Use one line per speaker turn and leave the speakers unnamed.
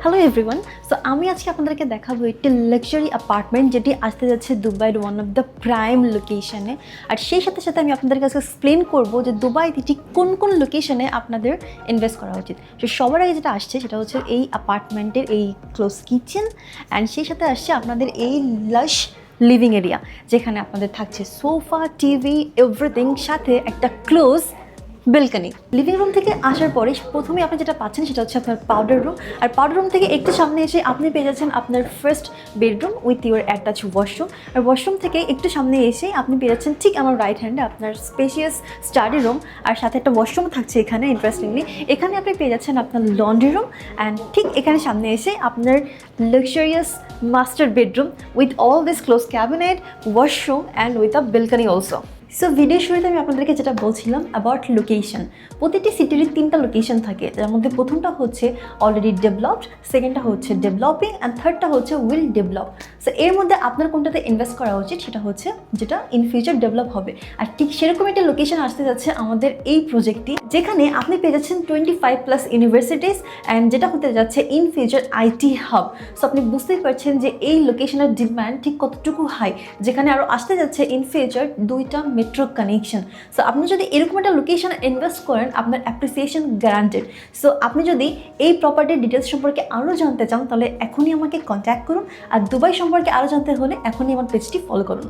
Hello everyone. So আমি আজকে আপনাদেরকে দেখাবো একটি লাক্সারি অ্যাপার্টমেন্ট যেটি আসতে যাচ্ছে দুবাইয়ের ওয়ান অফ দ্য প্রাইম লোকেশনে। আর সেই সাথে সাথে আমি আপনাদের কাছে এক্সপ্লেন করবো যে দুবাইতে ঠিক কোন কোন লোকেশনে আপনাদের ইনভেস্ট করা উচিত। তো সবার আগে যেটা আসছে সেটা হচ্ছে এই অ্যাপার্টমেন্টের এই ক্লোজ কিচেন, অ্যান্ড সেই সাথে আসছে আপনাদের এই লাশ লিভিং এরিয়া, যেখানে আপনাদের থাকছে সোফা, টিভি, এভরিথিং, সাথে একটা ক্লোজ বেলকানি। লিভিং রুম থেকে আসার পরে প্রথমে আপনি যেটা পাচ্ছেন সেটা হচ্ছে আপনার পাউডার রুম। আর পাউডার রুম থেকে একটু সামনে এসে আপনি পেয়ে যাচ্ছেন আপনার first bedroom with your attach washroom. আর ওয়াশরুম থেকে একটু সামনে এসে আপনি পেয়ে যাচ্ছেন ঠিক আমার রাইট হ্যান্ডে আপনার স্পেশিয়াস স্টাডি রুম, আর সাথে একটা ওয়াশরুম থাকছে এখানে। ইন্টারেস্টিংলি এখানে আপনি পেয়ে যাচ্ছেন আপনার লন্ড্রি রুম, অ্যান্ড ঠিক এখানে সামনে এসে আপনার luxurious master bedroom with all this close cabinet, washroom and with a balcony also. So video শুরুতে আমি আপনাদেরকে যেটা বলছিলাম অ্যাবাউট লোকেশন, প্রতিটি সিটিরই 3টা লোকেশন থাকে, যার মধ্যে প্রথমটা হচ্ছে অলরেডি ডেভেলপড, সেকেন্ডটা হচ্ছে ডেভেলপিং, অ্যান্ড থার্ডটা হচ্ছে উইল ডেভেলপ। সো এর মধ্যে আপনার কোনটাতে ইনভেস্ট করা উচিত সেটা হচ্ছে যেটা ইন ফিউচার ডেভেলপ হবে। আর ঠিক সেরকম একটা লোকেশন আসতে যাচ্ছে আমাদের এই প্রজেক্টটি, যেখানে আপনি পেয়ে যাচ্ছেন 25+ ইউনিভার্সিটিস, অ্যান্ড যেটা হতে যাচ্ছে in future IT hub. So আপনি বুঝতেই পারছেন যে এই লোকেশনের ডিমান্ড ঠিক কতটুকু হাই, যেখানে আরও আসতে যাচ্ছে ইন ফিউচার 2টা মেট্রো কানেকশন। সো আপনি যদি এরকম একটা লোকেশনে ইনভেস্ট করেন, আপনার অ্যাপ্রিসিয়েশন গ্যারান্টেড। সো আপনি যদি এই প্রপার্টির ডিটেলস সম্পর্কে আরও জানতে চান তাহলে এখনই আমাকে কন্ট্যাক্ট করুন, আর দুবাই সম্পর্কে আরও জানতে হলে এখনই আমার পেজটি ফলো করুন।